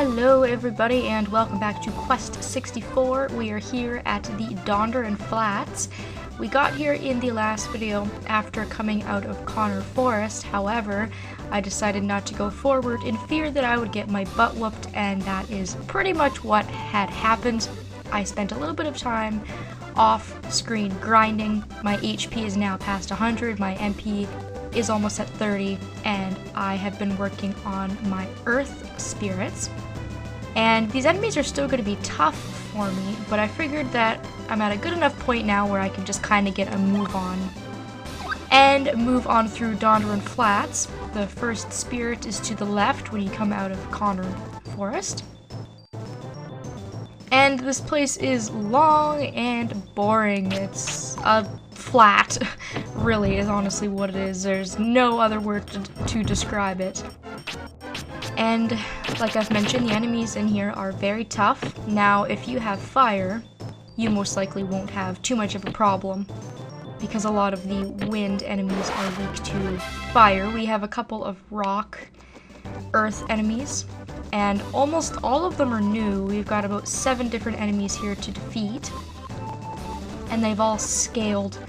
Hello everybody and welcome back to Quest 64. We are here at the Dondoran Flats. We got here in the last video after coming out of Connor Forest. However, I decided not to go forward in fear that I would get my butt whooped, and that is pretty much what had happened. I spent a little bit of time off screen grinding. My HP is now past 100, my MP is almost at 30, and I have been working on my earth spirits. And these enemies are still going to be tough for me, but I figured that I'm at a good enough point now where I can just kind of get a move on. And move on through Dondoran Flats. The first spirit is to the left when you come out of Connor Forest. And this place is long and boring. It's a flat, really, is honestly what it is. There's no other word to describe it. And like I've mentioned, the enemies in here are very tough. Now, if you have fire, you most likely won't have too much of a problem, because a lot of the wind enemies are weak to fire. We have a couple of rock, earth enemies, and almost all of them are new. We've got about 7 different enemies here to defeat, and they've all scaled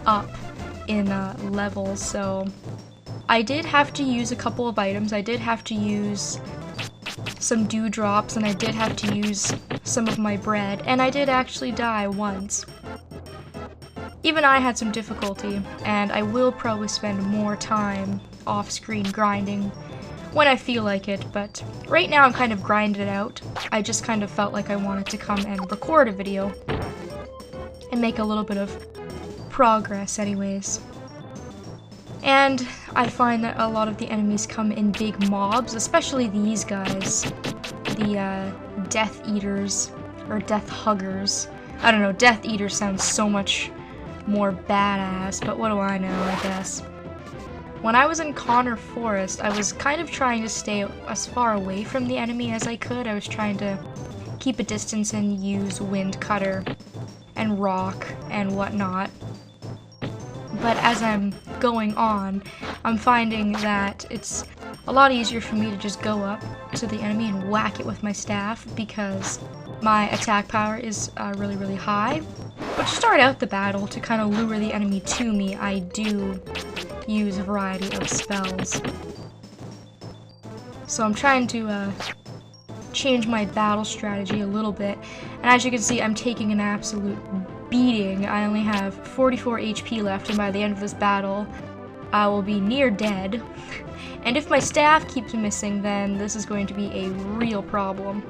up in levels, so I did have to use a couple of items. I did have to use some dewdrops, and I did have to use some of my bread, and I did actually die once. Even I had some difficulty, and I will probably spend more time off-screen grinding when I feel like it, but right now I'm kind of grinded out. I just kind of felt like I wanted to come and record a video and make a little bit of progress anyways. And I find that a lot of the enemies come in big mobs, especially these guys, the Death Eaters, or Death Huggers. I don't know, Death Eater sounds so much more badass, but what do I know, I guess. When I was in Connor Forest, I was kind of trying to stay as far away from the enemy as I could. I was trying to keep a distance and use Wind Cutter and Rock and whatnot. But as I'm going on, I'm finding that it's a lot easier for me to just go up to the enemy and whack it with my staff, because my attack power is really, really high. But to start out the battle, to kind of lure the enemy to me, I do use a variety of spells. So I'm trying to change my battle strategy a little bit, and as you can see, I'm taking an absolute beating. I only have 44 HP left, and by the end of this battle, I will be near dead. And if my staff keeps missing, then this is going to be a real problem.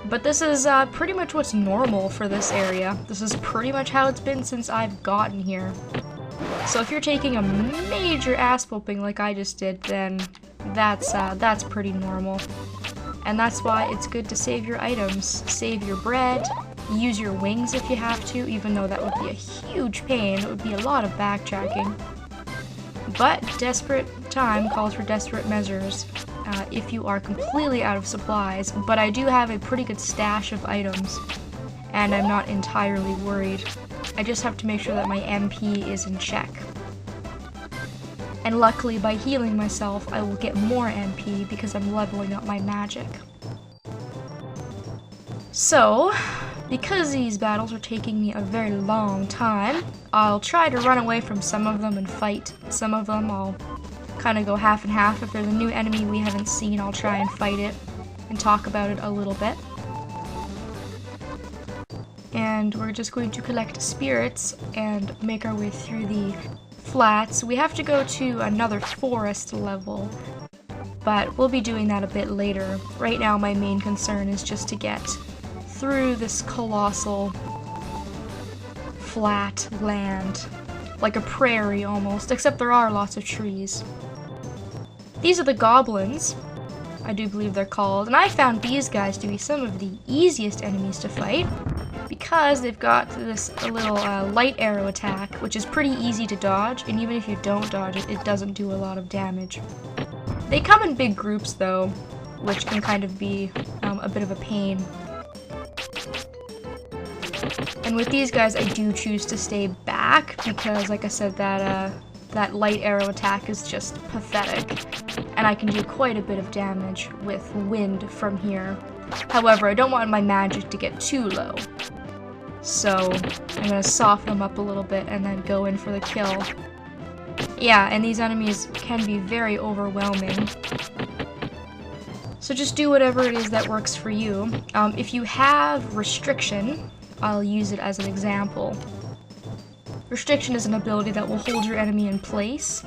But this is pretty much what's normal for this area. This is pretty much how it's been since I've gotten here. So if you're taking a major ass whooping like I just did, then that's pretty normal. And that's why it's good to save your items, save your bread, use your wings if you have to, even though that would be a huge pain. It would be a lot of backtracking. But desperate time calls for desperate measures if you are completely out of supplies. But I do have a pretty good stash of items, and I'm not entirely worried. I just have to make sure that my MP is in check. And luckily, by healing myself, I will get more MP because I'm leveling up my magic. So, because these battles are taking me a very long time, I'll try to run away from some of them and fight some of them. I'll kind of go half and half. If there's a new enemy we haven't seen, I'll try and fight it and talk about it a little bit. And we're just going to collect spirits and make our way through the flats. We have to go to another forest level, but we'll be doing that a bit later. Right now my main concern is just to get through this colossal flat land, like a prairie almost, except there are lots of trees. These are the goblins, I do believe they're called, and I found these guys to be some of the easiest enemies to fight, because they've got this little light arrow attack, which is pretty easy to dodge, and even if you don't dodge it, it doesn't do a lot of damage. They come in big groups though, which can kind of be a bit of a pain. And with these guys, I do choose to stay back, because like I said, that light arrow attack is just pathetic. And and I can do quite a bit of damage with wind from here. However, I don't want my magic to get too low, so I'm gonna soften them up a little bit and then go in for the kill. Yeah, and these enemies can be very overwhelming. So just do whatever it is that works for you. If you have Restriction, I'll use it as an example. Restriction is an ability that will hold your enemy in place,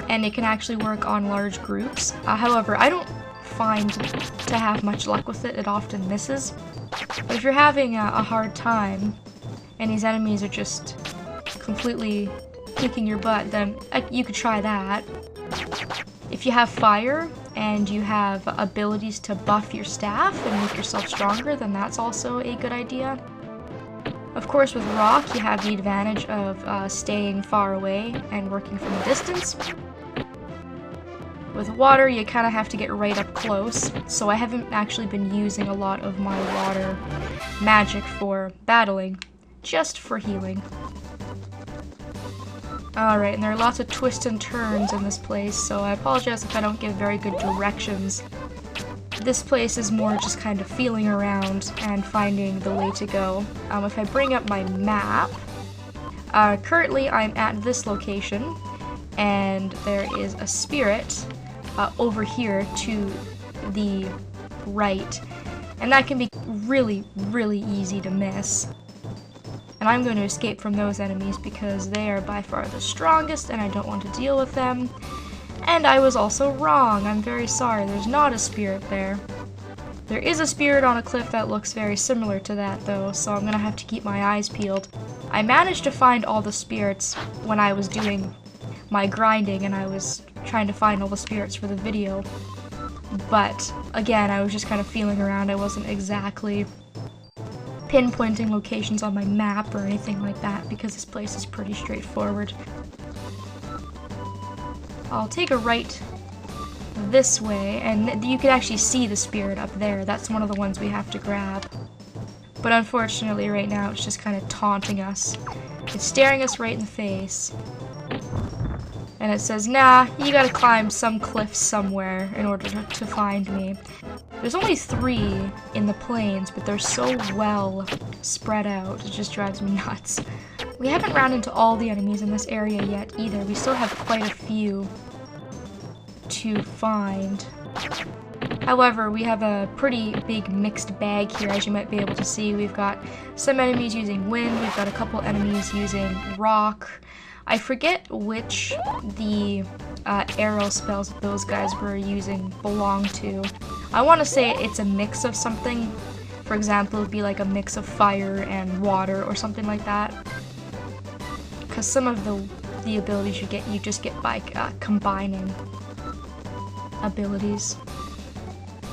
and it can actually work on large groups. However, I don't find to have much luck with it. It often misses. But if you're having a hard time, and these enemies are just completely kicking your butt, then you could try that. If you have fire, and you have abilities to buff your staff and make yourself stronger, then that's also a good idea. Of course, with rock, you have the advantage of staying far away and working from a distance. With water, you kind of have to get right up close, so I haven't actually been using a lot of my water magic for battling, just for healing. Alright, and there are lots of twists and turns in this place, so I apologize if I don't give very good directions. This place is more just kind of feeling around and finding the way to go. If I bring up my map, currently I'm at this location, and there is a spirit over here to the right, and that can be really, really easy to miss. And I'm going to escape from those enemies because they are by far the strongest and I don't want to deal with them. And I was also wrong. I'm very sorry. There's not a spirit there. There is a spirit on a cliff that looks very similar to that though, so I'm going to have to keep my eyes peeled. I managed to find all the spirits when I was doing my grinding and I was trying to find all the spirits for the video. But again, I was just kind of feeling around. I wasn't exactly pinpointing locations on my map or anything like that because this place is pretty straightforward. I'll take a right this way, and you can actually see the spirit up there. That's one of the ones we have to grab. But unfortunately right now it's just kind of taunting us. It's staring us right in the face. And it says, nah, you gotta climb some cliff somewhere in order to find me. There's only 3 in the plains, but they're so well spread out, it just drives me nuts. We haven't ran into all the enemies in this area yet either. We still have quite a few to find. However, we have a pretty big mixed bag here, as you might be able to see. We've got some enemies using wind, we've got a couple enemies using rock. I forget which the arrow spells that those guys were using belong to. I want to say it's a mix of something. For example, it would be like a mix of fire and water or something like that. Because some of the abilities you just get by combining abilities.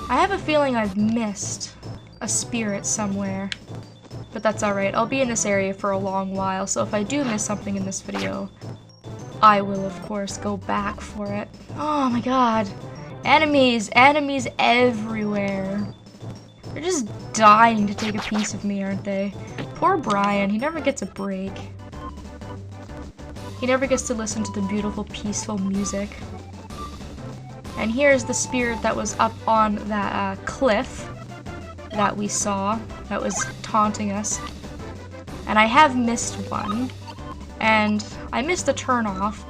I have a feeling I've missed a spirit somewhere. But that's alright, I'll be in this area for a long while, so if I do miss something in this video, I will of course go back for it. Oh my god. Enemies! Enemies everywhere. They're just dying to take a piece of me, aren't they? Poor Brian, he never gets a break. He never gets to listen to the beautiful, peaceful music. And here's the spirit that was up on that cliff that we saw, that was taunting us. And I have missed one, and I missed the turnoff,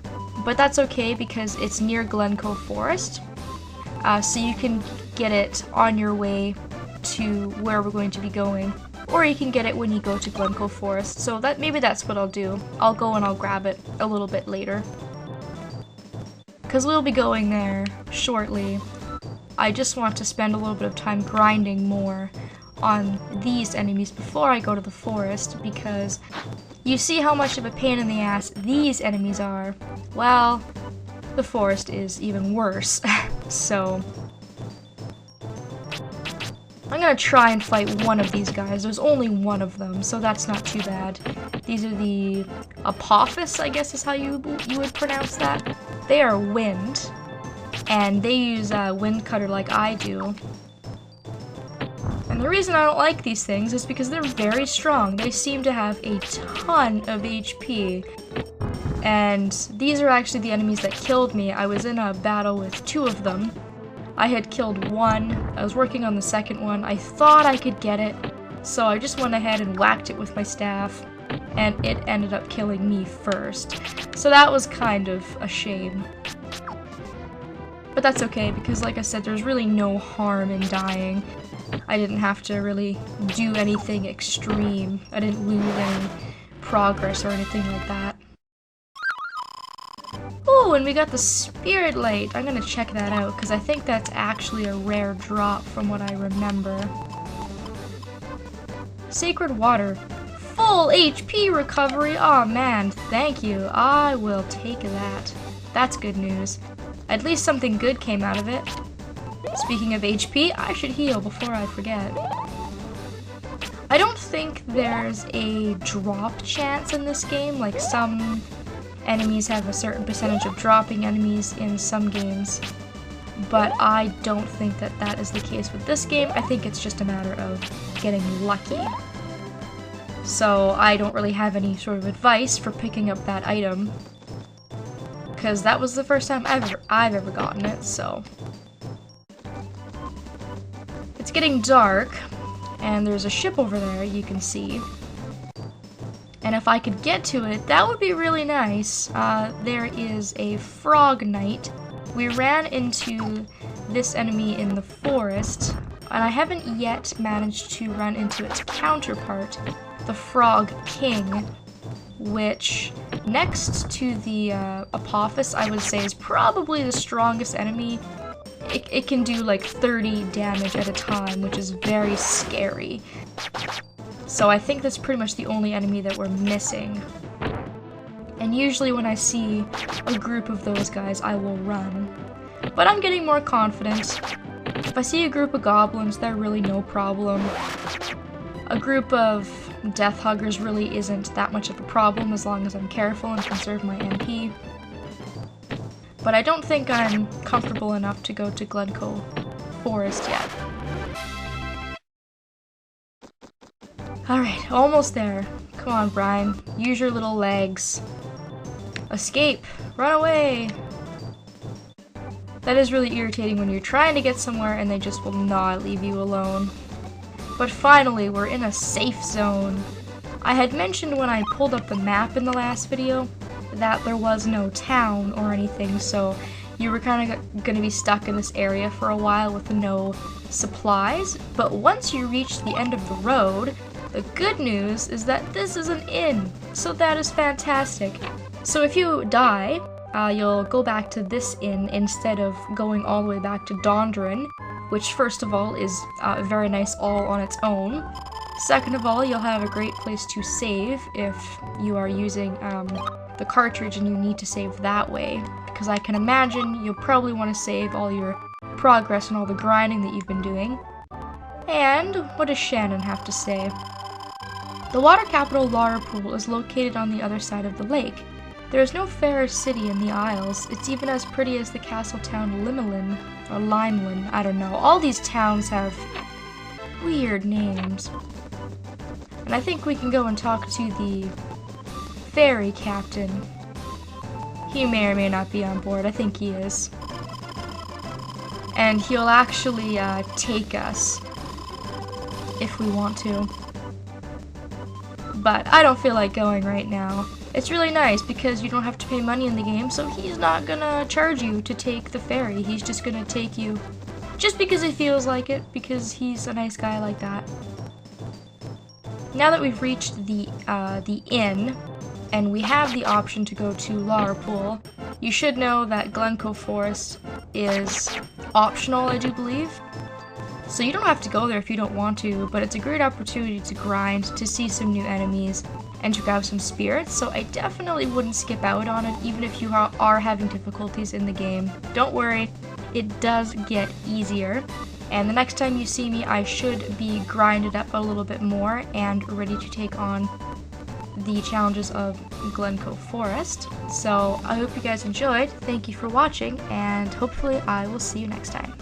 but that's okay because it's near Glencoe Forest, so you can get it on your way to where we're going to be going, or you can get it when you go to Glencoe Forest, so maybe that's what I'll do. I'll go and I'll grab it a little bit later, because we'll be going there shortly. I just want to spend a little bit of time grinding more on these enemies before I go to the forest, because you see how much of a pain in the ass these enemies are. Well, the forest is even worse. So I'm gonna try and fight one of these guys. There's only one of them, so that's not too bad. These are the Apophis, I guess is how you would pronounce that. They are wind, and they use wind cutter like I do. And the reason I don't like these things is because they're very strong. They seem to have a ton of HP. And these are actually the enemies that killed me. I was in a battle with 2 of them. I had killed 1. I was working on the second one. I thought I could get it, so I just went ahead and whacked it with my staff, and it ended up killing me first. So that was kind of a shame. But that's okay, because like I said, there's really no harm in dying. I didn't have to really do anything extreme. I didn't lose any progress or anything like that. Oh, and we got the Spirit Light. I'm gonna check that out, because I think that's actually a rare drop from what I remember. Sacred Water. Full HP recovery. Aw, man, thank you. I will take that. That's good news. At least something good came out of it. Speaking of HP, I should heal before I forget. I don't think there's a drop chance in this game, like some enemies have a certain percentage of dropping enemies in some games, but I don't think that that is the case with this game. I think it's just a matter of getting lucky. So I don't really have any sort of advice for picking up that item, because that was the first time I've ever gotten it, so. It's getting dark, and there's a ship over there you can see. And if I could get to it, that would be really nice. There is a frog knight. We ran into this enemy in the forest, and I haven't yet managed to run into its counterpart, the Frog King, which, next to the Apophis, I would say is probably the strongest enemy. It can do like 30 damage at a time, which is very scary. So I think that's pretty much the only enemy that we're missing. And usually when I see a group of those guys, I will run. But I'm getting more confident. If I see a group of goblins, they're really no problem. A group of death huggers really isn't that much of a problem as long as I'm careful and conserve my MP. But I don't think I'm comfortable enough to go to Glencoe Forest yet. Alright, almost there. Come on, Brian. Use your little legs. Escape! Run away! That is really irritating when you're trying to get somewhere and they just will not leave you alone. But finally, we're in a safe zone. I had mentioned when I pulled up the map in the last video that there was no town or anything, so you were kind of going to be stuck in this area for a while with no supplies. But once you reach the end of the road, the good news is that this is an inn, so that is fantastic. So if you die, you'll go back to this inn instead of going all the way back to Dondoran, which first of all is very nice all on its own. Second of all, you'll have a great place to save if you are using the cartridge and you need to save that way, because I can imagine you'll probably want to save all your progress and all the grinding that you've been doing. And what does Shannon have to say? The water capital Larapool is located on the other side of the lake. There is no fairer city in the Isles. It's even as pretty as the castle town Limelin, or Limelin, I don't know. All these towns have weird names. And I think we can go and talk to the ferry captain. He may or may not be on board. I think he is. And he'll actually take us if we want to. But I don't feel like going right now. It's really nice because you don't have to pay money in the game, so he's not gonna charge you to take the ferry. He's just gonna take you just because he feels like it, because he's a nice guy like that. Now that we've reached the inn, and we have the option to go to Larapool, you should know that Glencoe Forest is optional, I do believe. So you don't have to go there if you don't want to, but it's a great opportunity to grind, to see some new enemies, and to grab some spirits, so I definitely wouldn't skip out on it, even if you are having difficulties in the game. Don't worry, it does get easier, and the next time you see me, I should be grinded up a little bit more and ready to take on the challenges of Glencoe Forest. So I hope you guys enjoyed, thank you for watching, and hopefully I will see you next time.